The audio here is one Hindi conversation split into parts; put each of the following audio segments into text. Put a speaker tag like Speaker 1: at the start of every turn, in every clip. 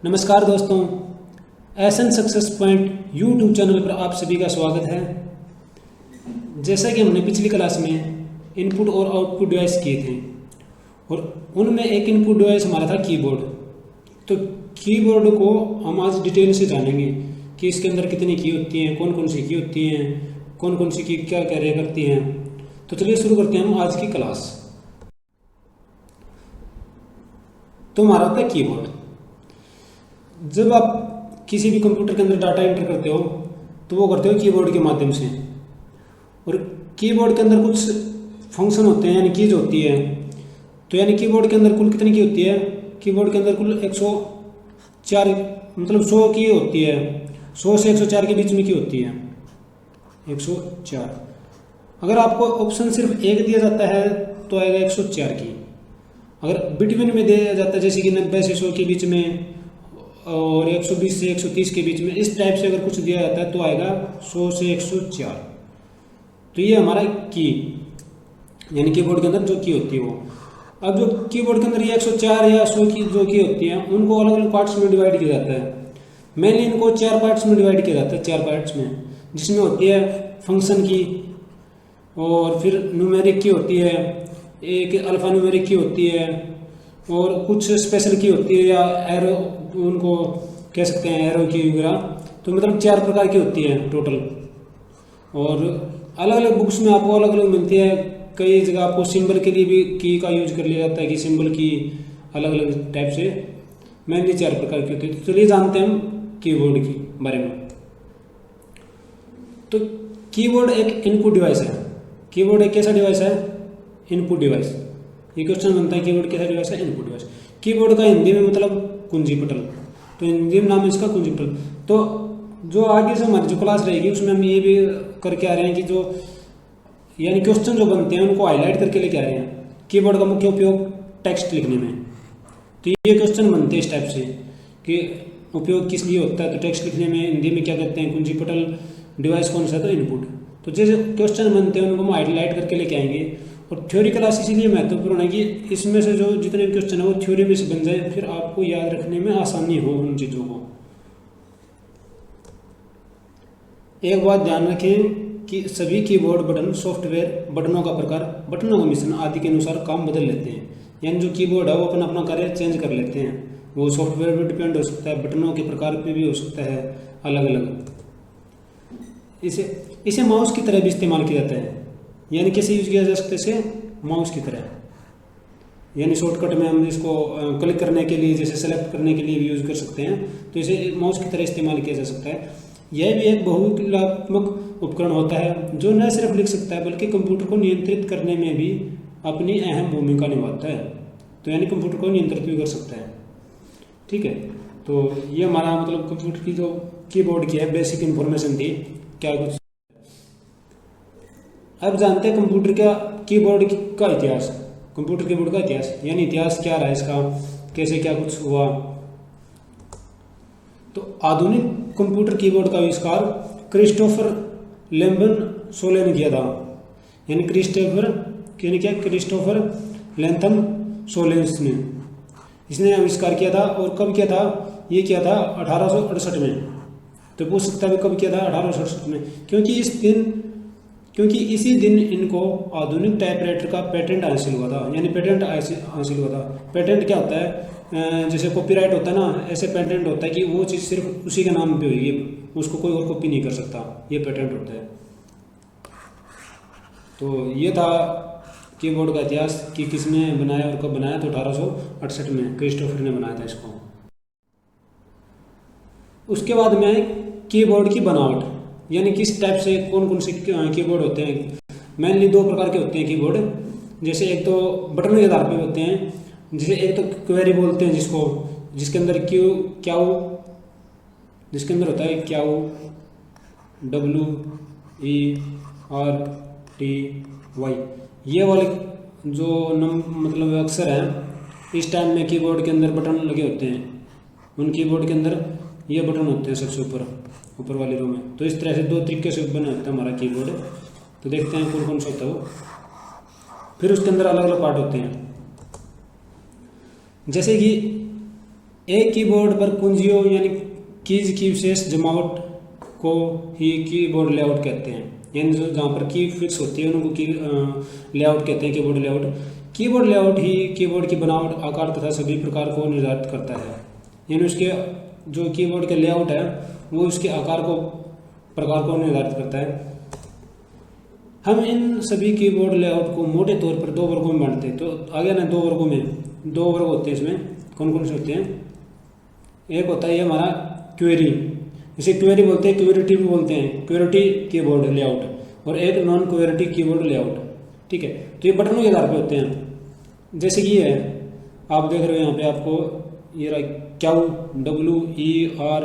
Speaker 1: नमस्कार दोस्तों, एसन सक्सेस पॉइंट यूट्यूब चैनल पर आप सभी का स्वागत है। जैसा कि हमने पिछली क्लास में इनपुट और आउटपुट डिवाइस किए थे और उनमें एक इनपुट डिवाइस हमारा था कीबोर्ड। तो कीबोर्ड को हम आज डिटेल से जानेंगे कि इसके अंदर कितनी की होती हैं, कौन कौन सी की होती हैं, कौन कौन सी की क्या कार्य करती हैं। तो चलिए शुरू करते हैं हम आज की क्लास। तो हमारा होता है कीबोर्ड। जब आप किसी भी कंप्यूटर के अंदर डाटा एंटर करते हो तो वो करते हो कीबोर्ड के माध्यम से। और कीबोर्ड के अंदर कुछ फंक्शन होते हैं, यानी कीज होती है। तो यानी कीबोर्ड के अंदर कुल कितनी की होती है? कीबोर्ड के अंदर कुल 104 मतलब 100 की होती है। 100 से 104 के बीच में की होती है 104। अगर आपको ऑप्शन सिर्फ एक दिया जाता है तो आएगा 104 की। अगर बिटवीन में दिया जाता है जैसे कि 90 से 100 के बीच में और 120 से 130 के बीच में, इस टाइप से अगर कुछ दिया जाता है तो आएगा 100 से 104। तो ये हमारा की यानी कीबोर्ड के अंदर जो की होती है वो। अब जो कीबोर्ड के अंदर ये 104 या 100 की जो की होती है उनको अलग अलग पार्ट्स में डिवाइड किया जाता है। मेनली इनको 4 पार्ट्स में डिवाइड किया जाता है, 4 पार्ट्स में, जिसमें होती है फंक्शन की, और फिर न्यूमेरिक की होती है, एक अल्फा न्यूमेरिक की होती है, और कुछ स्पेशल की होती है या एरो उनको कह सकते हैं, एरो की वगैरह। तो मतलब 4 प्रकार की होती है टोटल। और अलग अलग बुक्स में आपको अलग अलग मिलती है। कई जगह आपको सिंबल के लिए भी की का यूज कर लिया जाता है कि सिंबल की अलग अलग टाइप से। मेनली 4 प्रकार की होती है। तो चलिए जानते हैं हम कीबोर्ड के बारे में। तो कीबोर्ड एक इनपुट डिवाइस है। कीबोर्ड एक कैसा डिवाइस है? Input device. ये क्वेश्चन बनता है, कीबोर्ड कैसा डिवाइस है? Input device. कीबोर्ड का हिंदी में मतलब कुंजी पटल। तो हिंदी में नाम है इसका कुंजी पटल। तो जो आगे से हमारी जो क्लास रहेगी उसमें हम ये भी करके आ रहे हैं कि जो यानी क्वेश्चन जो बनते हैं उनको हाईलाइट करके लेके आ रहे हैं। कीबोर्ड का मुख्य उपयोग टेक्स्ट लिखने में। तो ये क्वेश्चन बनते हैं इस टाइप से कि उपयोग किस लिए होता है। तो टेक्स्ट लिखने में हिंदी में क्या कहते हैं? कुंजी पटल। डिवाइस कौन सा है? तो इनपुट। तो जैसे क्वेश्चन बनते हैं उनको हम हाईलाइट करके लेके आएंगे। और थ्योरी क्लास इसीलिए महत्वपूर्ण है कि इसमें से जो जितने भी क्वेश्चन है वो थ्योरी में से बन जाए, फिर आपको याद रखने में आसानी हो उन चीज़ों को। एक बात ध्यान रखें कि सभी कीबोर्ड बटन, सॉफ्टवेयर, बटनों का प्रकार, बटनों का मिश्रण आदि के अनुसार काम बदल लेते हैं। यानी जो कीबोर्ड है वो अपना अपना कार्य चेंज कर लेते हैं। वो सॉफ्टवेयर पर डिपेंड हो सकता है, बटनों के प्रकार पे भी हो सकता है अलग अलग। इसे माउस की तरह भी इस्तेमाल किया जाता है। यानी कैसे यूज किया जा सकता है इसे? माउस की तरह। यानी शॉर्टकट में हम इसको क्लिक करने के लिए, जैसे सेलेक्ट करने के लिए भी यूज कर सकते हैं। तो इसे माउस की तरह इस्तेमाल किया जा सकता है। यह भी एक बहुक्रियात्मक उपकरण होता है जो न सिर्फ लिख सकता है बल्कि कंप्यूटर को नियंत्रित करने में भी अपनी अहम भूमिका निभाता है। तो यानी कंप्यूटर को नियंत्रित भी कर सकता है। ठीक है, तो ये हमारा मतलब कंप्यूटर की जो कीबोर्ड की है बेसिक इन्फॉर्मेशन थी क्या कुछ। अब जानते हैं कंप्यूटर का कीबोर्ड का इतिहास। कंप्यूटर कीबोर्ड का इतिहास यानी इतिहास क्या रहा इसका, कैसे क्या कुछ हुआ। तो आधुनिक कंप्यूटर कीबोर्ड का आविष्कार क्रिस्टोफर लेम्बन-सोले ने किया था। यानी क्रिस्टोफर लेंथम सोलेंस ने इसने आविष्कार किया था। और कब किया था? ये किया था 1868 में। तो पूछ सकता है कब किया था? 1868 में। क्योंकि इसी दिन इनको आधुनिक टाइपराइटर का पेटेंट हासिल हुआ था। यानी पेटेंट हासिल हुआ था। पेटेंट क्या होता है? जैसे कॉपीराइट होता है ना, ऐसे पेटेंट होता है कि वो चीज़ सिर्फ उसी के नाम पे होगी, उसको कोई और कॉपी नहीं कर सकता। ये पेटेंट होता है। तो ये था कीबोर्ड का इतिहास कि किसने बनाया और कब बनाया। तो 1868 में क्रिस्टोफर ने बनाया था इसको। उसके बाद में कीबोर्ड की बनावट, यानी किस टाइप से कौन कौन से कीबोर्ड होते हैं। मेनली 2 प्रकार के होते हैं कीबोर्ड। जैसे एक तो बटन के आधार पे होते हैं, जैसे एक तो क्वेरी बोलते हैं जिसको, जिसके अंदर जिसके अंदर होता है क्याऊ, WERTY। ये वाले जो मतलब अक्षर हैं इस टाइम में कीबोर्ड के अंदर बटन लगे होते हैं। उन कीबोर्ड के अंदर ये बटन होते हैं सबसे ऊपर वाली रो में। तो इस तरह से 2 तरीके से बना होता है हमारा कीबोर्ड। तो देखते हैं कौन कौन सा होता है वो। फिर उसके अंदर अलग अलग पार्ट होते हैं। जैसे कि एक कीबोर्ड पर कुंजियों यानी कीज की विशेष जमावट को ही कीबोर्ड लेआउट कहते हैं। यानी जो जहाँ पर की फिक्स होती है उनको की लेआउट कहते हैं, कीबोर्ड लेआउट। कीबोर्ड लेआउट ही कीबोर्ड की बनावट, आकार तथा सभी प्रकार को निर्धारित करता है। यानी उसके जो कीबोर्ड के लेआउट है वो उसके आकार को, प्रकार को निर्धारित करता है। हम इन सभी कीबोर्ड लेआउट को मोटे तौर पर दो वर्गों में बांटते हैं। तो आगे ना दो वर्गों में, दो वर्ग होते हैं। इसमें कौन कौन से होते हैं? एक होता है ये हमारा क्वेरी, इसे क्वेरी बोलते हैं, क्वेरिटी भी बोलते हैं, क्वेरिटी कीबोर्ड लेआउट, और एक नॉन क्वेरिटी कीबोर्ड लेआउट। ठीक है, तो ये बटनों के आधार पर होते हैं। जैसे कि ये है, आप देख रहे हो यहाँ पे आपको ये रहा क्यू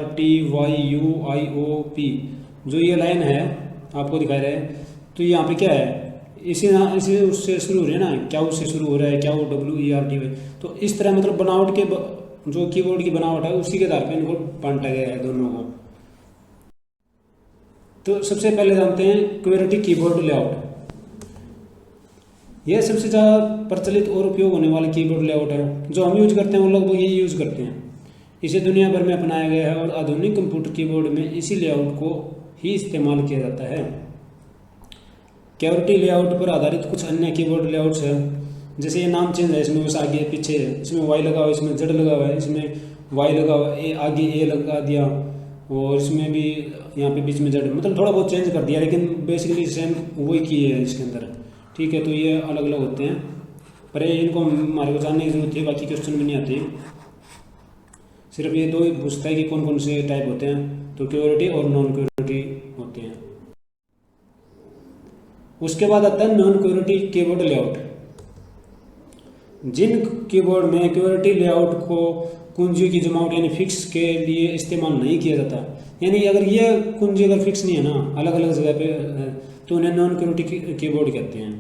Speaker 1: WERTYUIOP, जो ये लाइन है आपको दिखा रहे हैं। तो यहाँ पे क्या है, इसी उससे शुरू हो रही है ना, क्यू से शुरू हो रहा है, क्यू WERTY। तो इस तरह मतलब बनावट के जो कीबोर्ड की बनावट है उसी के आधार पर इनको बांटा गया है दोनों को। तो सबसे पहले जानते हैं क्वेरिटी कीबोर्ड लेआउट। यह सबसे ज़्यादा प्रचलित और उपयोग होने वाला कीबोर्ड लेआउट है। जो हम यूज करते हैं वो लगभग यही यूज करते हैं। इसे दुनिया भर में अपनाया गया है और आधुनिक कंप्यूटर कीबोर्ड में इसी लेआउट को ही इस्तेमाल किया जाता है। क्वेरिटी लेआउट पर आधारित कुछ अन्य कीबोर्ड लेआउट्स हैं, जैसे ये नाम चेंज है, इसमें बस आगे पीछे, इसमें वाई लगा हुआ है, इसमें जेड लगा हुआ है, इसमें वाई लगा हुआ है, आगे ए लगा दिया, और इसमें भी यहाँ पे बीच में जेड, मतलब थोड़ा बहुत चेंज कर दिया, लेकिन बेसिकली सेम वही की है इसके अंदर। ठीक है, तो ये अलग अलग होते हैं, पर इनको हमारे को जानने की जरूरत है, बाकी क्वेश्चन भी नहीं आते। सिर्फ ये दो ही पूछता है कि कौन कौन से टाइप होते हैं, तो क्वेरिटी और नॉन क्वेरिटी होते हैं। उसके बाद आता है नॉन क्वेरिटी कीबोर्ड लेआउट। जिन कीबोर्ड में क्वेरिटी लेआउट को कुंजी की जमावट यानी फिक्स के लिए इस्तेमाल नहीं किया जाता, यानी अगर ये कुंजी अगर फिक्स नहीं है ना, अलग अलग जगह पे है, तो उन्हें नॉन क्वेरिटी कीबोर्ड कहते हैं।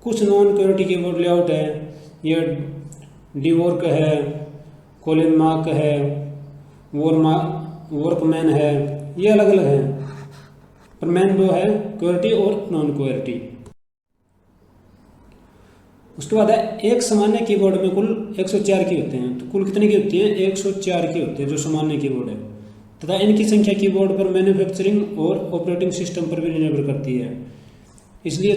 Speaker 1: कुछ नॉन क्वेरिटी कीबोर्ड लेआउट है, ये डीवॉर्क है, कोलिन मार्क है, वर्कमैन है, ये अलग अलग हैं, पर मैन दो है, क्वेरिटी और नॉन क्वेरिटी। उसके बाद है एक सामान्य कीबोर्ड में कुल 104 की होते हैं। तो कुल कितने की होती हैं? 104 की होती है जो सामान्य कीबोर्ड है, तथा इनकी संख्या कीबोर्ड पर मैन्युफैक्चरिंग और ऑपरेटिंग सिस्टम पर भी निर्भर करती है। इसलिए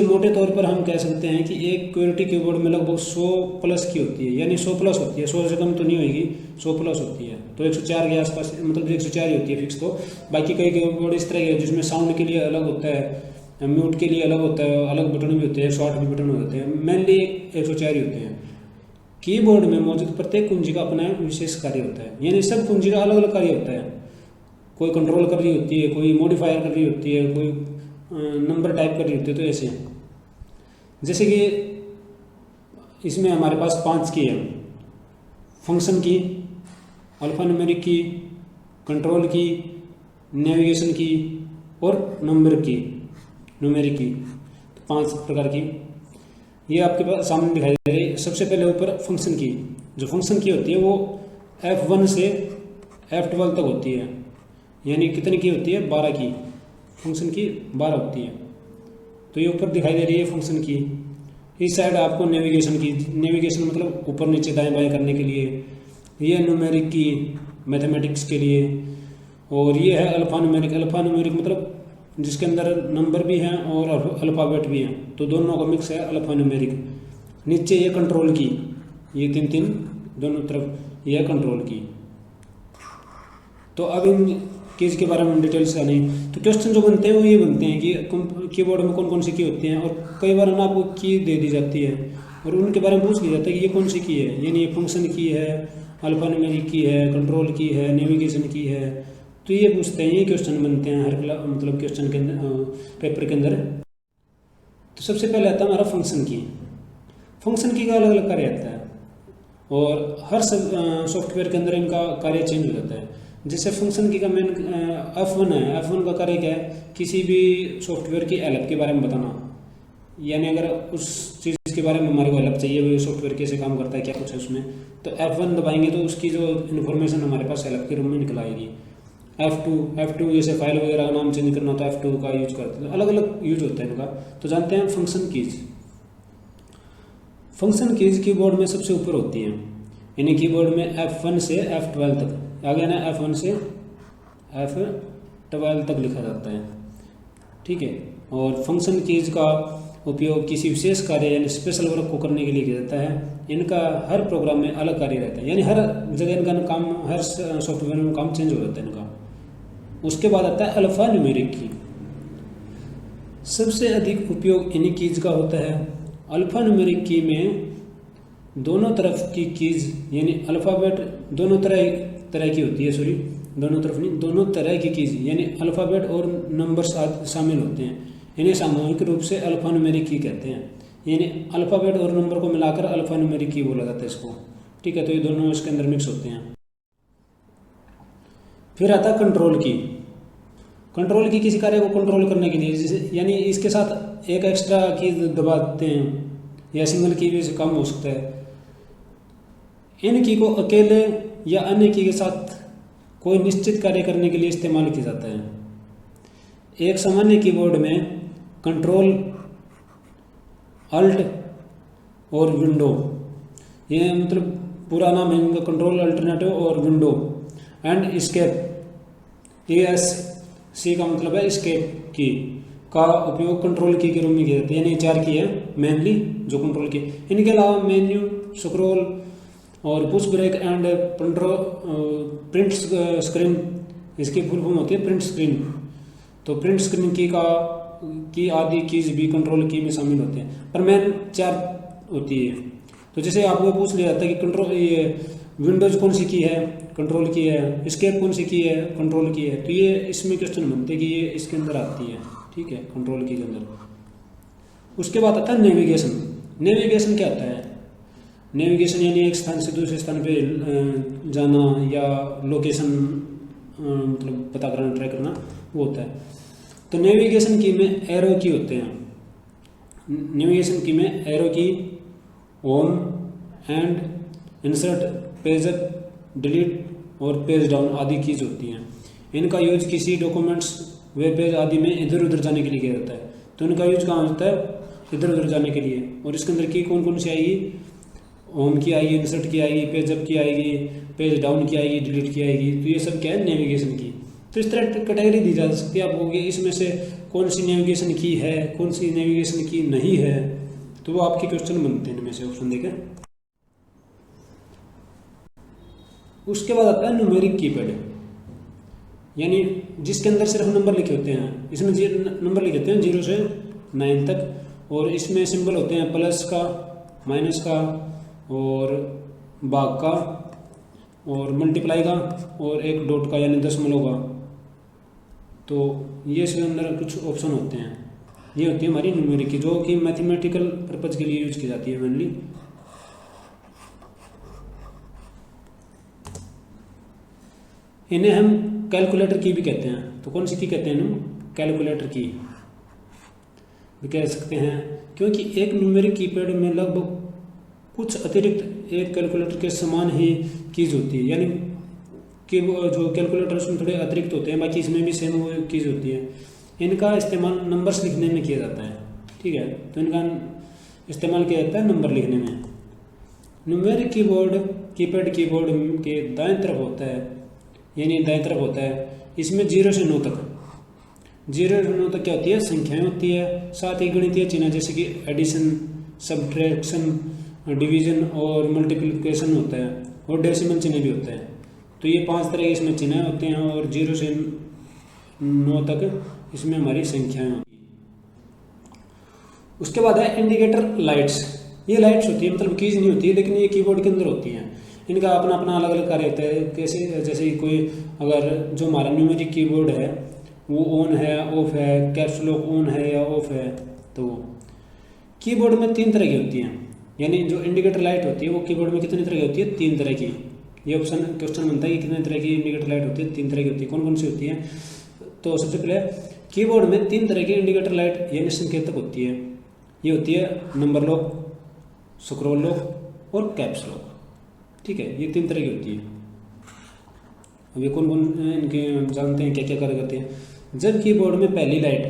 Speaker 1: मोटे तौर पर हम कह सकते हैं कि एक क्वेरिटी कीबोर्ड में लगभग 100 प्लस की होती है, यानी 100 प्लस होती है, 100 से कम तो नहीं होगी, 100 प्लस होती है। तो 104 के आसपास, मतलब 104 ही होती है फिक्स। तो बाकी कई कीबोर्ड इस तरह के जिसमें साउंड के लिए अलग होता है, म्यूट के लिए अलग होता है, अलग बटन भी होते हैं, शॉर्ट भी बटन होते हैं, मेनली 104 ही होते हैं। कीबोर्ड में मौजूद प्रत्येक कुंजी का अपना विशेष कार्य होता है, यानी सब कुंजी का अलग अलग कार्य होता है। कोई कंट्रोल कर रही होती है, कोई मॉडिफायर कर रही होती है, कोई नंबर टाइप कर रही होती है। तो ऐसे जैसे कि इसमें हमारे पास 5 की है, फंक्शन की, अल्फा न्यूमेरिक की, कंट्रोल की, नेविगेशन की और नंबर की, न्यूमेरिक की, तो 5 प्रकार की ये आपके पास सामने दिखाई दे रही है। सबसे पहले ऊपर फंक्शन की, जो फंक्शन की होती है वो F1 से F12 तक होती है, यानी कितने की होती है? 12 की, फंक्शन की 12 होती है। तो ये ऊपर दिखाई दे रही है फंक्शन की। इस साइड आपको नेविगेशन की, नेविगेशन मतलब ऊपर नीचे दाएं बाएं करने के लिए, ये न्यूमेरिक की, मैथमेटिक्स के लिए, और ये है अल्फा न्यूमेरिक। अल्फा न्यूमेरिक मतलब जिसके अंदर नंबर भी हैं और अल्फ़ाबेट भी हैं, तो दोनों का मिक्स है अल्फा न्यूमेरिक। नीचे ये कंट्रोल की, ये 3 दोनों तरफ, ये कंट्रोल की। तो अब इन कीज के बारे में डिटेल से आने, तो क्वेश्चन जो बनते हैं वो ये बनते हैं कि कीबोर्ड में कौन कौन सी की होती हैं, और कई बार ना आपको की दे दी जाती है और उनके बारे में पूछ लिया जाता है कि ये कौन सी की है, यानी ये फंक्शन की है, अल्फा न्यूमेरिक की है, कंट्रोल की है, नेविगेशन की है। तो ये पूछते हैं, ये क्वेश्चन बनते हैं हर मतलब क्वेश्चन के अंदर, पेपर के अंदर। तो सबसे पहले आता है हमारा फंक्शन की। फंक्शन की का अलग अलग कार्य आता है और हर सॉफ्टवेयर के अंदर इनका कार्य चेंज हो जाता है। जैसे फंक्शन की का मेन F1 है, F1 का कार्य क्या है? किसी भी सॉफ्टवेयर की हेल्प के बारे में बताना, यानी अगर उस चीज़ के बारे में हमारे को हेल्प चाहिए, वो सॉफ्टवेयर कैसे काम करता है, क्या कुछ है उसमें, तो F1 दबाएंगे तो उसकी जो इन्फॉर्मेशन हमारे पास हेल्प के रूम में निकल आएगी। F2 जैसे फाइल वगैरह का नाम चेंज करना, तो F2 का यूज करते हैं, अलग अलग यूज होता है इनका। तो जानते हैं function keys. Function keys keyboard में सबसे ऊपर होती हैं, यानी कीबोर्ड में F1 से F12 तक, आगे ना F1 से F12 तक लिखा जाता है, ठीक है। और फंक्शन कीज का उपयोग किसी विशेष कार्य यानी स्पेशल वर्क को करने के लिए किया जाता है। इनका हर प्रोग्राम में अलग कार्य रहता है, यानी हर जगह इनका काम, हर सॉफ्टवेयर में काम चेंज हो जाता है इनका। उसके बाद आता है अल्फा न्यूमेरिक की। सबसे अधिक उपयोग इन्हीं कीज का होता है। अल्फा न्यूमेरिक की में दोनों तरफ की कीज यानी अल्फ़ाबेट दोनों तरह की होती है, सॉरी दोनों तरफ नहीं, दोनों तरह की कीज यानी अल्फ़ाबेट और नंबर्स शामिल होते हैं। इन्हें सामूहिक रूप से अल्फा न्यूमेरिक की कहते हैं, यानी अल्फ़ाबेट और नंबर को मिलाकर अल्फा न्यूमेरिक की बोला जाता है इसको, ठीक है। तो ये दोनों इसके अंदर मिक्स होते हैं। फिर आता है कंट्रोल की। कंट्रोल की किसी कार्य को कंट्रोल करने के लिए, जैसे यानी इसके साथ एक एक्स्ट्रा की दबाते हैं या सिंगल की भी से कम हो सकता है। इन की को अकेले या अन्य की के साथ कोई निश्चित कार्य करने के लिए इस्तेमाल किया जाता है। एक सामान्य कीबोर्ड में कंट्रोल, अल्ट और विंडो, ये मतलब पूरा नाम है इनका, कंट्रोल, अल्टरनेटिव और विंडो एंड एस्केप। ESC का मतलब है एस्केप की का उपयोग कंट्रोल की के रूप में किया जाता है, यानी 4 की है मेनली जो कंट्रोल की। इनके अलावा मेन्यू, स्क्रॉल और push break and print screen, इसकी फुल फॉर्म होती है प्रिंट स्क्रीन। तो प्रिंट स्क्रीन की आदि कीज भी कंट्रोल की में शामिल होते हैं, पर मेन 4 होती है। तो जैसे आपको पूछ लिया जाता है कि कंट्रोल, ये विंडोज कौन सी की है, कंट्रोल की है, एस्केप कौन सी की है, कंट्रोल की है, तो ये इसमें क्वेश्चन बनते हैं कि ये इसके अंदर आती है, ठीक है, कंट्रोल की के अंदर। उसके बाद आता है नेविगेशन। नेविगेशन क्या होता है? नेविगेशन यानी एक स्थान से दूसरे स्थान पे जाना या लोकेशन मतलब पता करना, ट्रैक करना, वो होता है। तो नेविगेशन की में एरो की होते हैं। नेविगेशन की में एरो की, home and insert, page up, delete और पेज डाउन आदि कीज होती हैं। इनका यूज किसी डॉक्यूमेंट्स, वेब पेज आदि में इधर उधर जाने के लिए किया जाता है। तो इनका यूज कहाँ होता है? इधर उधर जाने के लिए। और इसके अंदर की कौन कौन सी आएगी? होम की आएगी, इंसर्ट की आएगी, पेज अप की आएगी, पेज डाउन की आएगी, डिलीट की आएगी। तो ये सब क्या है? नेविगेशन की। तो इस तरह कैटेगरी दी जा सकती है आपको कि इसमें से कौन सी नेविगेशन की है, कौन सी नेविगेशन की नहीं है। तो वो आपके क्वेश्चन बनते हैं इनमें से ऑप्शन देकर। उसके बाद आता है न्यूमेरिक कीपैड, यानी जिसके अंदर सिर्फ नंबर लिखे होते हैं। इसमें नंबर लिखे होते हैं 0 से 9 तक, और इसमें सिंबल होते हैं प्लस का, माइनस का और भाग का और मल्टीप्लाई का और एक डॉट का यानी दशमलव का। तो ये इसके अंदर कुछ ऑप्शन होते हैं। ये होती है हमारी न्यूमेरिक की, जो कि मैथमेटिकल पर्पज के लिए यूज की जाती है मेनली। इन्हें हम कैलकुलेटर की भी कहते हैं। तो कौन सी की कहते हैं हम? कैलकुलेटर की भी कह सकते हैं, क्योंकि एक न्यूमेरिक कीपैड में लगभग कुछ अतिरिक्त एक कैलकुलेटर के समान ही कीज होती है, यानी कि वो जो कैलकुलेटर उसमें थोड़े अतिरिक्त होते हैं, बाकी इसमें भी सेम वो कीज होती है। इनका इस्तेमाल नंबर्स लिखने में किया जाता है, ठीक है। तो इनका इस्तेमाल किया जाता है नंबर लिखने में। न्यूमेरिक कीपैड कीबोर्ड के दाएं तरफ होता है, यानी दाएं तरफ होता है। इसमें 0 से 9 तक, 0 से 9 तक क्या होती है? संख्याएं होती है। साथ ही गणितीय चिन्ह जैसे कि एडिशन, सब्ट्रैक्शन, डिवीजन और मल्टीप्लिकेशन होता है, और डेसिमल चिन्ह भी होता है। तो ये 5 तरह के इसमें चिन्ह होते हैं, और 0 से 9 तक इसमें हमारी संख्याएं होती हैं। उसके बाद है इंडिकेटर लाइट्स। ये लाइट्स होती है, मतलब कीज नहीं होती है, लेकिन ये कीबोर्ड के अंदर होती हैं। इनका अपना अपना अलग अलग कार्य होता है। कैसे? जैसे कोई अगर जो हमारा न्यूमेरिक कीबोर्ड है वो ऑन है, ऑफ है, कैप्स लॉक ऑन है या ऑफ है। तो कीबोर्ड में 3 तरह की होती हैं, यानी जो इंडिकेटर लाइट होती है वो कीबोर्ड में कितनी तरह की होती है? 3 तरह की। ये ऑप्शन क्वेश्चन बनता है कि कितने तरह की इंडिकेटर लाइट होती है? 3 तरह की होती है। कौन कौन सी होती है? तो सबसे पहले कीबोर्ड में 3 तरह की इंडिकेटर लाइट यानी संकेतक होती है। ये होती है नंबर लॉक, स्क्रॉल लॉक और कैप्स लॉक, ठीक है। ये 3 तरह की होती है। अब ये कौन कौन इनके जानते हैं क्या क्या कार्य करते हैं? जब कीबोर्ड में पहली लाइट,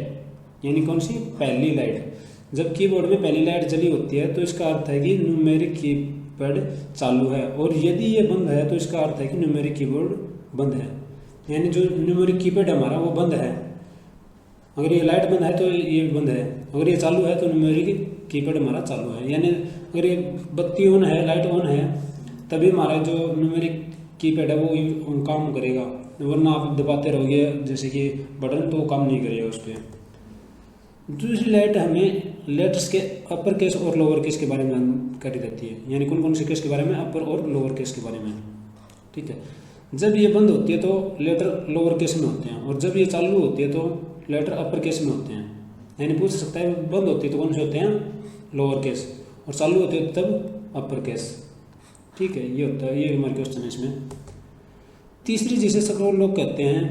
Speaker 1: यानी कौन सी? पहली लाइट जब कीबोर्ड में पहली लाइट जली होती है तो इसका अर्थ है कि न्यूमेरिक कीपैड चालू है, और यदि ये बंद है तो इसका अर्थ है कि न्यूमेरिक कीबोर्ड बंद है। यानी जो न्यूमेरिक कीपैड हमारा वो बंद है, अगर ये लाइट बंद है तो ये बंद है, अगर ये चालू है तो न्यूमेरिक कीपैड हमारा चालू है। यानी अगर ये बत्ती ऑन है, लाइट ऑन है, तभी हमारा जो न्यूमेरिक कीपैड है वो काम करेगा, वरना आप दबाते रहोगे जैसे कि बटन तो वो काम नहीं करेगा उस पर। दूसरी लाइट हमें लेटर्स के अपर केस और लोअर केस के बारे में जानकारी देती है, यानी कौन कौन से केस के बारे में, अपर और लोअर केस के बारे में। ठीक है, जब ये बंद होती है तो लेटर लोअर केस में होते हैं, और जब ये चालू होती है तो लेटर अपर केस में होते हैं। यानी पूछ सकता है बंद होती है तो कौन से होते हैं, लोअर केस, और चालू होते हैं तब अपर केस। ठीक है, ये होता है, ये हमारे क्वेश्चन है इसमें। तीसरी जिसे स्क्रॉल लॉक कहते हैं,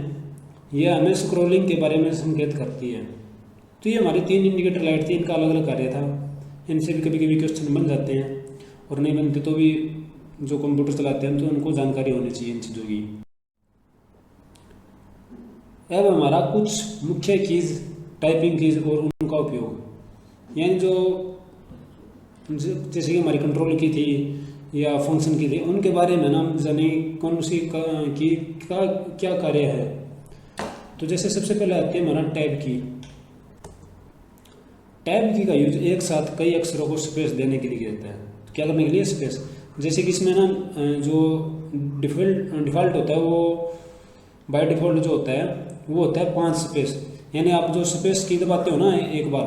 Speaker 1: यह हमें स्क्रॉलिंग के बारे में संकेत करती है। तो ये हमारी 3 इंडिकेटर लाइट थी, इनका अलग अलग कार्य था, इनसे भी कभी कभी क्वेश्चन बन जाते हैं, और नहीं बनते तो भी जो कंप्यूटर चलाते हैं तो उनको जानकारी होनी चाहिए इन चीज़ों की। अब हमारा कुछ मुख्य कीज, टाइपिंग कीज और उनका उपयोग, यानी जो जैसे कि हमारी कंट्रोल की थी या फंक्शन की थी, उनके बारे में ना जाने कौन सी का क्या कार्य है। तो जैसे सबसे पहले आती है हमारा टैब की। टैब की का यूज एक साथ कई अक्षरों को स्पेस देने के लिए किया जाता है। तो क्या करने के लिए, स्पेस। जैसे कि इसमें ना जो डिफ़ॉल्ट होता है वो बाय डिफ़ॉल्ट जो होता है वो होता है 5 स्पेस। यानी आप जो स्पेस की दबाते हो ना एक बार,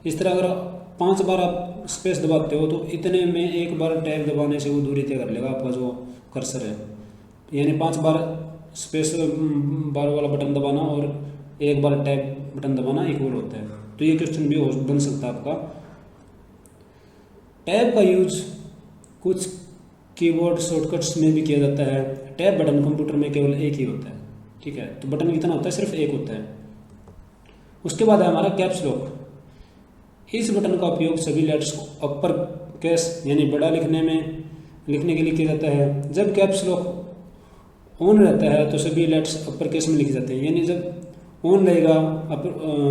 Speaker 1: इस तरह अगर 5 बार आप स्पेस दबाते हो तो इतने में एक बार टैब दबाने से वो दूरी तय कर लेगा आपका जो कर्सर है। यानी 5 बार स्पेस बार वाला बटन दबाना और एक बार टैब बटन दबाना इक्वल होता है। तो ये क्वेश्चन भी बन सकता है आपका। टैब का यूज कुछ कीबोर्ड शॉर्टकट्स में भी किया जाता है। टैब बटन कंप्यूटर में केवल एक ही होता है। ठीक है, तो बटन कितना होता है, सिर्फ एक होता है। उसके बाद है हमारा कैप्स लॉक। इस बटन का उपयोग सभी लेटर्स को अपर केस यानी बड़ा लिखने के लिए किया जाता है। जब कैप्स लॉक ऑन रहता है तो सभी लेटर्स अपर केस में लिखे जाते हैं। यानी जब ऑन रहेगा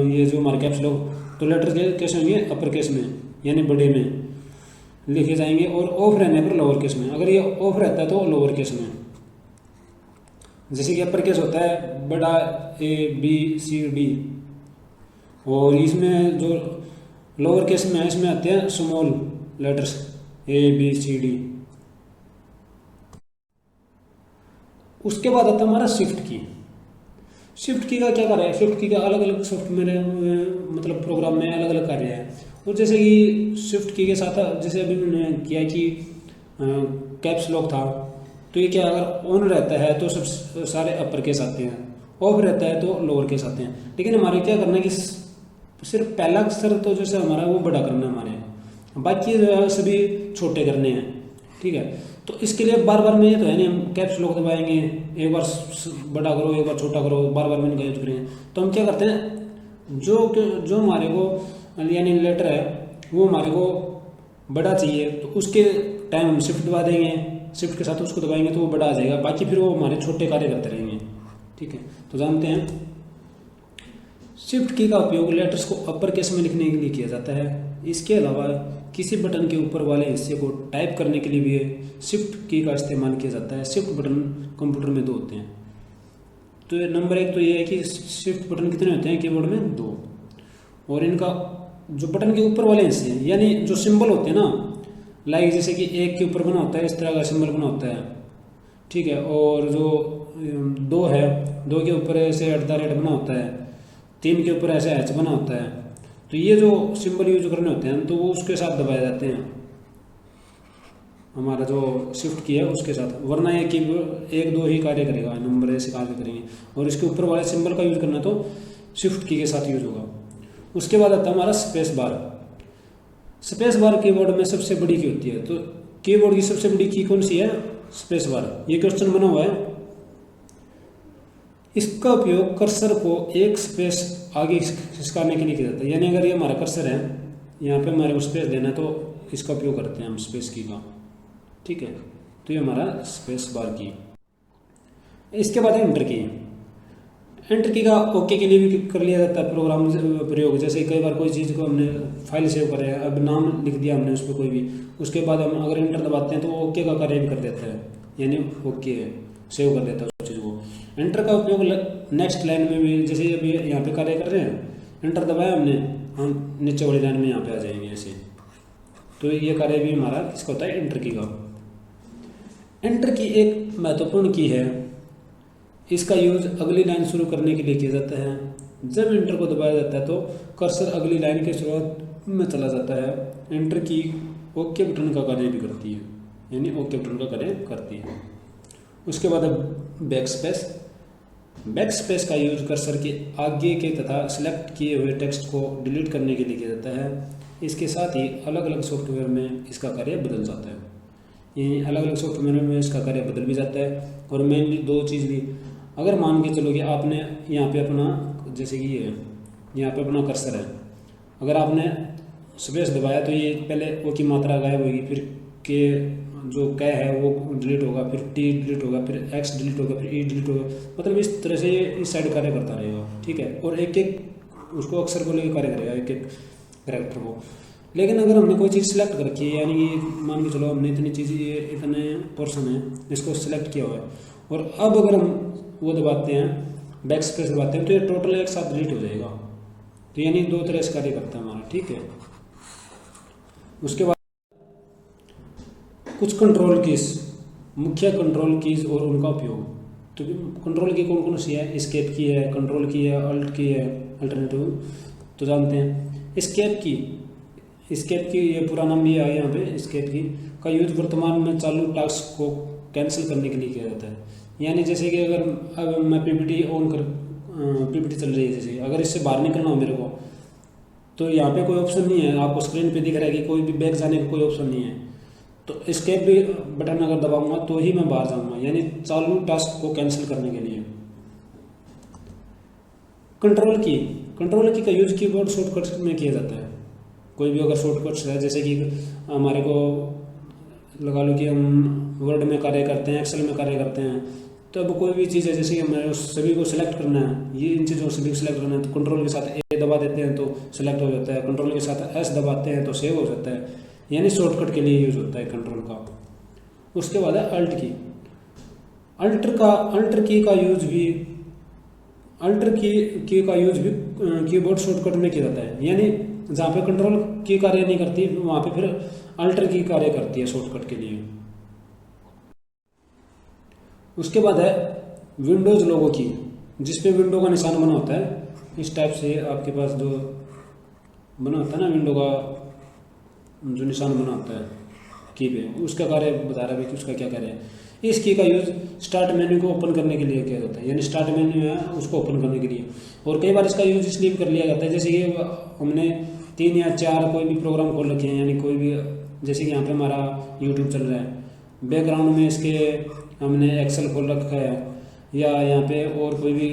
Speaker 1: ये जो हमारे कैप्स लॉक, तो लेटर कैसे होंगे, अपर केस में यानी बड़े में लिखे जाएंगे, और ऑफ रहने पर लोअर केस में। अगर ये ऑफ रहता है तो लोअर केस में। जैसे कि अपर केस होता है बड़ा ABCD, और इसमें जो लोअर केस में है इसमें आते हैं स्मॉल लेटर्स ABCD। उसके बाद आता है हमारा शिफ्ट की। शिफ्ट की का क्या कार्य है, शिफ्ट की का अलग अलग सॉफ्टवेयर मतलब प्रोग्राम में अलग अलग कार्य है। और जैसे कि शिफ्ट की के साथ जैसे अभी मैंने किया कि कैप्स लॉक था, तो ये क्या अगर ऑन रहता है तो सब सारे अपर केस आते हैं, ऑफ रहता है तो लोअर केस आते हैं। लेकिन हमारे क्या करना है कि सिर्फ पहला अक्षर तो जैसे हमारा वो बड़ा करना है हमारे, बाकी जो है सभी छोटे करने हैं। ठीक है, तो इसके लिए बार बार में ये तो है नहीं हम कैप्स लॉक दबाएंगे, एक बार बड़ा करो एक बार छोटा करो, बार बार में इनका यूज करेंगे। तो हम क्या करते हैं, जो हमारे को यानी लेटर है वो हमारे को बड़ा चाहिए, तो उसके टाइम हम शिफ्ट दबा देंगे, शिफ्ट के साथ उसको दबाएंगे तो वो बड़ा आ जाएगा, बाकी फिर वो हमारे छोटे कार्य करते रहेंगे। ठीक है, तो जानते हैं शिफ्ट की का उपयोग लेटर्स को अपर केस में लिखने के लिए किया जाता है। इसके अलावा किसी बटन के ऊपर वाले हिस्से को टाइप करने के लिए भी शिफ्ट की का इस्तेमाल किया जाता है। शिफ्ट बटन कंप्यूटर में 2 होते हैं। तो नंबर 1 तो ये है कि शिफ्ट बटन कितने होते हैं कीबोर्ड में, 2। और इनका जो बटन के ऊपर वाले हिस्से हैं यानी जो सिंबल होते हैं ना, लाइक जैसे कि 1 के ऊपर बना होता है इस तरह का सिंबल बना होता है। ठीक है, और जो 2 है, 2 के ऊपर ऐसे @ बना होता है, 3 के ऊपर ऐसे H बना होता है। तो ये जो सिंबल यूज करने होते हैं तो वो उसके साथ दबाए जाते हैं, हमारा जो शिफ्ट की है उसके साथ, वरना ये कि 1-2 ही कार्य करेगा, नंबर ऐसे कार्य करेंगे। और इसके ऊपर वाले सिंबल का यूज करना तो शिफ्ट की के साथ यूज होगा। उसके बाद आता है हमारा space bar. Space bar keyboard में सबसे बड़ी की होती है। तो कीबोर्ड की सबसे बड़ी की कौन सी है, स्पेस बार। ये क्वेश्चन बना हुआ है। इसका उपयोग कर्सर को एक स्पेस आगे खिसकाने के लिए किया जाता है। यानी अगर ये हमारा कर्सर है, यहाँ पे हमारे को स्पेस देना है तो इसका उपयोग करते हैं हम स्पेस की का। ठीक है, तो ये हमारा स्पेस बार की। इसके बाद है इंटर की। एंटर की का ओके के लिए भी कर लिया जाता है प्रोग्राम प्रयोग। जैसे कई बार कोई चीज़ को हमने फाइल सेव कर रहे हैं, अब नाम लिख दिया हमने उस पर कोई भी, उसके बाद हम अगर एंटर दबाते हैं तो वो ओके का कार्य भी कर देता है, यानी ओके सेव कर देता है उस चीज़ को। एंटर का उपयोग नेक्स्ट लाइन में भी, जैसे अभी यहाँ पे कार्य कर रहे हैं, एंटर दबाया हमने, हम नीचे वाली लाइन में यहाँ पे आ जाएंगे ऐसे। तो ये कार्य भी हमारा किसका होता है, एंटर की का। एंटर की एक महत्वपूर्ण की है, इसका यूज अगली लाइन शुरू करने के लिए किया जाता है। जब एंटर को दबाया जाता है तो कर्सर अगली लाइन के शुरुआत में चला जाता है। एंटर की ओके बटन का कार्य भी करती है, यानी ओके बटन का कार्य करती है। उसके बाद बैक स्पेस। बैक स्पेस का यूज कर्सर के आगे के तथा सिलेक्ट किए हुए टेक्स्ट को डिलीट करने के लिए किया जाता है। इसके साथ ही अलग अलग सॉफ्टवेयर में इसका कार्य बदल जाता है, यानी अलग अलग सॉफ्टवेयर में इसका कार्य बदल भी जाता है। और मेनली दो चीज़ भी, अगर मान के चलो कि आपने यहाँ पे अपना, जैसे कि ये यहाँ पे अपना कर्सर है, अगर आपने स्पेस दबाया तो ये पहले ओ की मात्रा गायब होगी, फिर के जो कै है वो डिलीट होगा, फिर टी डिलीट होगा, फिर एक्स डिलीट होगा, फिर ई डिलीट होगा। मतलब इस तरह से ये इस साइड कार्य करता रहेगा, ठीक है। और एक एक उसको अक्षर को लेकर कार्य करेगा, एक एक कैरेक्टर को। लेकिन अगर हमने कोई चीज़ सेलेक्ट कर रखी है, यानी कि मान के चलो हमने इतनी चीज़, ये इतने पोर्शन है, इसको सिलेक्ट किया हुआ है, और अब अगर हम वो दबाते हैं, बैक स्पेस दबाते हैं, तो ये टोटल एक साथ डिलीट हो जाएगा। तो यानी दो तरह से कार्य करता है हमारा, ठीक है। उसके बाद कुछ कंट्रोल कीज, मुख्य कंट्रोल कीज और उनका उपयोग। तो कंट्रोल की कौन कौन सी है, एस्केप की है, कंट्रोल की है, अल्ट की है, अल्टरनेटिव तो जानते हैं। एस्केप की, एस्केप की ये पूरा नाम भी आ गया यहाँ पे, एस्केप की का यूज वर्तमान में चालू टास्क को कैंसिल करने के लिए किया जाता है। यानी जैसे कि अगर अब मैं पीपीटी ऑन कर, पीपीटी चल रही है, जैसे अगर इससे बाहर निकलना हो मेरे को, तो यहाँ पे कोई ऑप्शन नहीं है, आपको स्क्रीन पे दिख रहा है कि कोई भी बैक जाने का कोई ऑप्शन नहीं है। तो एस्केप भी बटन अगर दबाऊंगा तो ही मैं बाहर जाऊंगा, यानी चालू टास्क को कैंसिल करने के लिए। कंट्रोल की, कंट्रोल की का यूज कीबोर्ड शॉर्टकट में किया जाता है। कोई भी अगर शॉर्टकट्स है, जैसे कि हमारे को लगा लो कि हम वर्ड में कार्य करते हैं, एक्सेल में कार्य करते हैं, तो अब कोई भी चीज़ है, जैसे कि हमें सभी को सिलेक्ट करना है, ये इन चीज़ों को सभी को सिलेक्ट करना है, तो कंट्रोल के साथ ए दबा देते हैं तो सिलेक्ट हो जाता है, कंट्रोल के साथ एस दबाते हैं तो सेव हो जाता है, यानी शॉर्टकट के लिए यूज होता है कंट्रोल का। उसके बाद है अल्ट की। अल्टर की का यूज भी, अल्टर की का यूज भी कीबोर्ड शॉर्टकट में किया जाता है। यानी जहाँ पे कंट्रोल की कार्य नहीं करती, वहाँ पे फिर अल्टर की कार्य करती है शॉर्टकट के लिए। उसके बाद है विंडोज लोगो की, जिसपे विंडो का निशान बना होता है, इस टाइप से आपके पास जो बना होता है ना, विंडो का जो निशान बना होता है की पे, उसका कार्य बता रहा है कि उसका क्या कार्य है। इस की का यूज स्टार्ट मेन्यू को ओपन करने के लिए किया जाता है, यानी स्टार्ट मेन्यू है उसको ओपन करने के लिए। और कई बार इसका यूज इसलिए भी कर लिया जाता है, जैसे कि हमने 3 या 4 कोई भी प्रोग्राम खोल रखे हैं, यानी कोई भी, जैसे कि यहाँ पे हमारा यूट्यूब चल रहा है, बैकग्राउंड में इसके हमने एक्सेल खोल रखा है, या यहाँ पे और कोई भी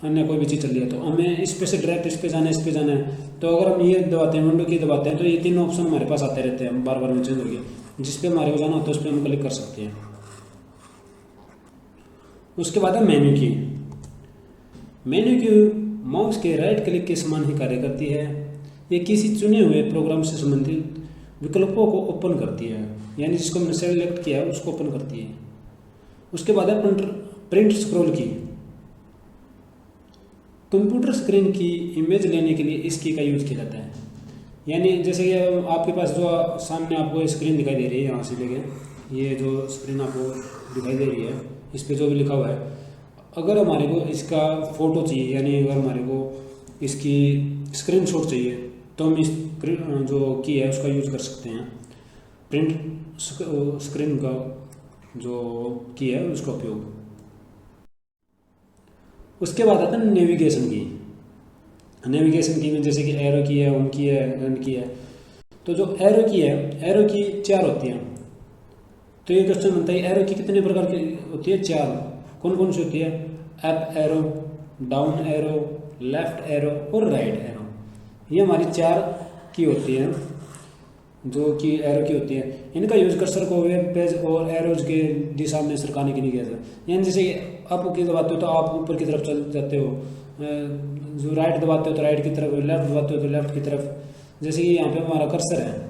Speaker 1: अन्य कोई भी चीज़ चल रही है, तो हमें इस पे से डायरेक्ट इस पे जाना है, इस पे जाना है, तो अगर हम ये दबाते हैं, विंडो की दबाते हैं, तो ये 3 ऑप्शन हमारे पास आते रहते हैं बार बार नीचे करके, जिस पे हमारे को जाना होता है उस पर हम क्लिक कर सकते हैं। उसके बाद है मेन्यू की। मेन्यू की माउस के राइट क्लिक के समान ही कार्य करती है। ये किसी चुने हुए प्रोग्राम से संबंधित विकल्पों को ओपन करती है, यानी जिसको हमने सेलेक्ट किया है उसको ओपन करती है। उसके बाद है प्रिंट स्क्रॉल की। कंप्यूटर स्क्रीन की इमेज लेने के लिए इस की का यूज किया जाता है। यानी जैसे कि आपके पास जो सामने आपको स्क्रीन दिखाई दे रही है, यहाँ से लेके ये जो स्क्रीन आपको दिखाई दे रही है, इस पर जो भी लिखा हुआ है, अगर हमारे को इसका फ़ोटो चाहिए, यानी अगर हमारे को इसकी स्क्रीनशॉट चाहिए, तो हम इस जो की है उसका यूज़ कर सकते हैं। प्रिंट स्क्रीन का जो की है उसका उपयोग। उसके बाद आता है नेविगेशन की। नेविगेशन की में जैसे कि एरो की है, होम की है, रन की है। तो जो एरो की है, एरो की 4 होती हैं। तो ये क्वेश्चन बनता है, एरो की कितने प्रकार की होती है? 4। कौन कौन सी होती है? Up arrow, down arrow, left arrow और राइट एरो। ये हमारी 4 की होती है। जो कि एरो की होती है, इनका यूज कर्सर को वेब पेज और एरोज के दिशा में सरकाने के लिए किया जाता है। यानी जैसे अप की दबाते हो तो आप ऊपर की तरफ चल जाते हो, जो राइट दबाते हो तो राइट की तरफ, लेफ्ट दबाते हो तो लेफ्ट की तरफ। जैसे कि यहाँ पे हमारा कर्सर है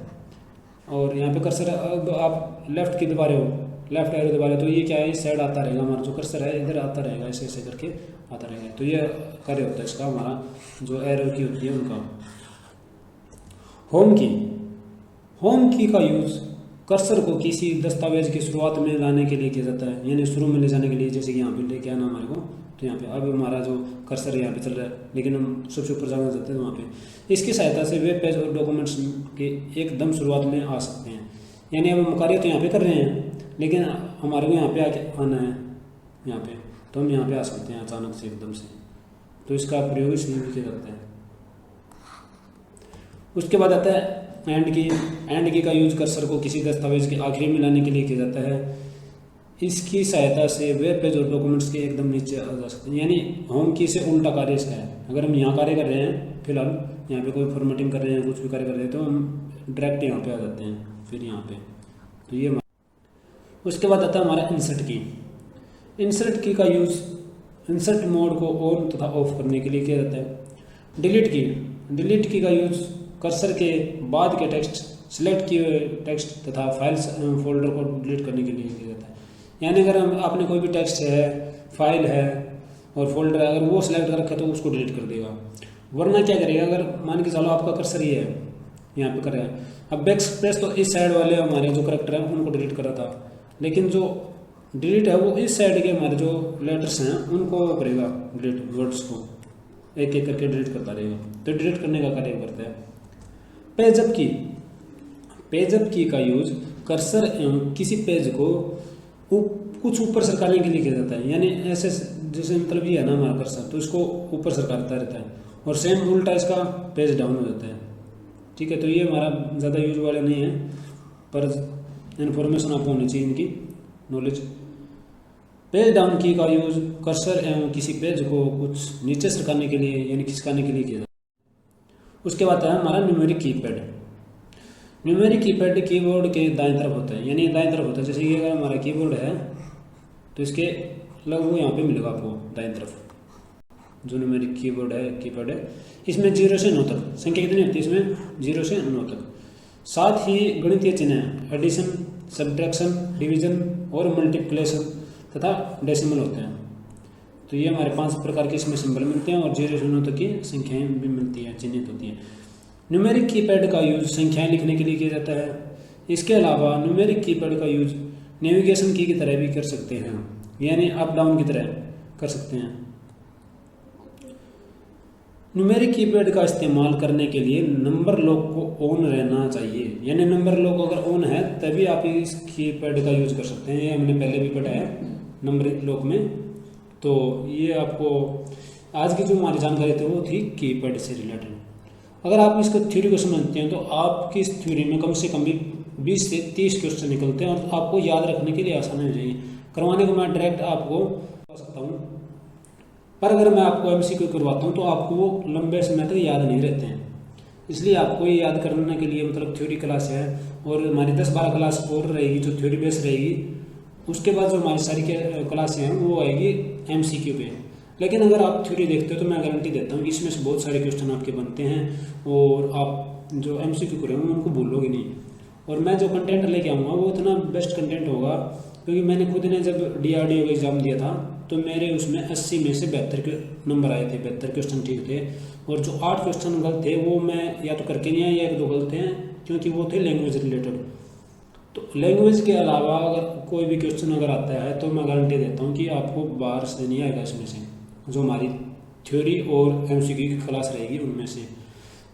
Speaker 1: और यहाँ पे कर्सर, अब आप लेफ्ट की दबा रहे हो, लेफ्ट एरो दबा रहे हो तो ये क्या है, इस साइड आता रहेगा, हमारा जो कर्सर है इधर आता रहेगा, ऐसे ऐसे करके आता रहेगा। तो ये कार्य होता है इसका, हमारा जो एरो की होती है उनका। होम की, होम की का यूज़ कर्सर को किसी दस्तावेज की शुरुआत में लाने के लिए किया जाता है, यानी शुरू में ले जाने के लिए। जैसे कि यहाँ पे लेके आना हमारे को, तो यहाँ पे अब हमारा जो कर्सर यहाँ पे चल रहा है, लेकिन हम सबसे ऊपर जाना चाहते हैं तो वहाँ पे इसकी सहायता से वेब पेज और डॉक्यूमेंट्स के एकदम शुरुआत में आ सकते हैं। यानी अब हम कार्य तो यहाँ पे कर रहे हैं, लेकिन हमारे को यहाँ पे आके आना है यहाँ पे, तो हम यहाँ पे आ सकते हैं अचानक से एकदम से। तो इसका प्रयोग इसलिए भी किया जाता है। उसके बाद आता है एंड की। एंड की का यूज कर्सर को किसी दस्तावेज के आखिरी में लाने के लिए किया जाता है। इसकी सहायता से वेब पेज और डॉक्यूमेंट्स के एकदम नीचे आ जा सकते हैं। यानी होम की से उल्टा कार्य इसका है। अगर हम यहाँ कार्य कर रहे हैं, फिलहाल यहाँ पे कोई फॉर्मेटिंग कर रहे हैं, कुछ भी कार्य कर रहे हैं, तो हम डायरेक्ट यहाँ पे आ जाते हैं, फिर यहाँ पे। तो ये उसके बाद आता है हमारा इंसर्ट की। इंसर्ट की का यूज़ इंसर्ट मोड को ऑन तथा ऑफ करने के लिए किया जाता है। डिलीट की, डिलीट की का यूज़ कर्सर के बाद के टेक्स्ट, सिलेक्ट किए हुए टेक्स्ट तथा फाइल्स फोल्डर को डिलीट करने के लिए किया जाता है। यानी अगर हम आपने कोई भी टेक्स्ट है, फाइल है और फोल्डर है, अगर वो सिलेक्ट कर रखा है तो उसको डिलीट कर देगा। वरना क्या करेगा, अगर मान के चलो आपका कर्सर ये है, यहाँ पे कर रहा है, अब बैक स्पेस तो इस साइड वाले हमारे जो करेक्टर हैं उनको डिलीट कर रहा था, लेकिन जो डिलीट है वो इस साइड के हमारे जो लेटर्स हैं उनको करेगा डिलीट, वर्ड्स को एक एक करके डिलीट करता रहेगा। तो डिलीट करने का कार्य करता है। पेजअप की, पेजअप की का यूज कर्सर एवं किसी पेज को कुछ ऊपर सरकाने के लिए किया जाता है। यानी ऐसे जैसे मतलब ये है ना हमारा कर्सर, तो इसको ऊपर सरकारता रहता है, और सेम उल्टा इसका पेज डाउन हो जाता है। ठीक है, तो ये हमारा ज़्यादा यूज वाला नहीं है, पर इन्फॉर्मेशन आपको होनी चाहिए इनकी नॉलेज। पेज डाउन की का यूज कर्सर एवं किसी पेज को कुछ नीचे सरकाने के लिए यानी खिसकाने के लिए किया जाता है। उसके बाद है हमारा numeric keypad. Numeric keypad keyboard के दाएं तरफ होता है, यानी दाएं तरफ होता है। जैसे ये अगर हमारा कीबोर्ड है तो इसके लगभग यहाँ पे मिलेगा आपको दाएं तरफ, जो न्यूमेरिक कीबोर्ड है, कीपैड है। इसमें 0 से 9 तक संख्या कितनी होती है, इसमें 0 से 9 तक। साथ ही गणितीय चिन्ह एडिशन, सब्ट्रैक्शन, डिवीजन और मल्टीप्लिकेशन तथा डेसिमल होते हैं। तो ये हमारे 5 प्रकार के इसमें सिंबल मिलते हैं, और 0 से 9 तक की संख्याएं भी मिलती हैं, चिन्हित होती हैं। न्यूमेरिक कीपैड का यूज संख्याएं लिखने के लिए किया जाता है। इसके अलावा न्यूमेरिक कीपैड का यूज नेविगेशन की तरह भी कर सकते हैं, यानी अप डाउन की तरह कर सकते हैं। न्यूमेरिक कीपैड का इस्तेमाल करने के लिए नंबर लॉक को ऑन रहना चाहिए, यानी नंबर लॉक अगर ऑन है तभी आप इस कीपैड का यूज कर सकते हैं। ये हमने पहले भी पढ़ा है नंबर लॉक में। तो ये आपको आज की जो हमारी जानकारी थी वो थी कीपैड से रिलेटेड। अगर आप इसको थ्योरी को समझते हैं तो आपकी इस थ्योरी में कम से कम भी 20 से 30 क्वेश्चन निकलते हैं, और आपको याद रखने के लिए आसान हो जाएगी। करवाने को मैं डायरेक्ट आपको बता सकता हूँ, पर अगर मैं आपको MCQ करवाता हूँ तो आपको वो लंबे समय तक याद नहीं रहते हैं। इसलिए आपको ये याद करने के लिए मतलब थ्योरी क्लास है, और हमारी 10-12 क्लास और रहेगी जो थ्योरी बेस रहेगी। उसके बाद जो हमारी सारी क्लासें हैं वो आएगी MCQ पे। लेकिन अगर आप थ्योरी देखते हो तो मैं गारंटी देता हूँ कि इसमें से बहुत सारे क्वेश्चन आपके बनते हैं, और आप जो MCQ करेंगे उनको भूलोगे नहीं। और मैं जो कंटेंट लेके आऊँगा वो इतना बेस्ट कंटेंट होगा, क्योंकि मैंने खुद ने जब DRDO का एग्ज़ाम दिया था तो मेरे उसमें 80 में से 72 के नंबर आए थे, 72 क्वेश्चन ठीक थे। और जो 8 क्वेश्चन गलत थे वो मैं या तो करके नहीं आया, या 1-2 गलत हैं, क्योंकि वो थे लैंग्वेज रिलेटेड। तो लैंग्वेज के अलावा अगर कोई भी क्वेश्चन अगर आता है तो मैं गारंटी देता हूँ कि आपको बाहर से नहीं आएगा इसमें से, जो हमारी थ्योरी और MCQ की क्लास रहेगी उनमें से।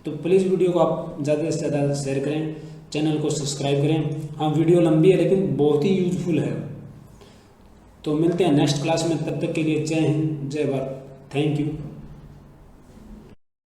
Speaker 1: तो प्लीज़ वीडियो को आप ज़्यादा से ज़्यादा शेयर करें, चैनल को सब्सक्राइब करें। हाँ, वीडियो लंबी है लेकिन बहुत ही यूजफुल है। तो मिलते हैं नेक्स्ट क्लास में, तब तक के लिए जय हिंद, जय भारत, थैंक यू।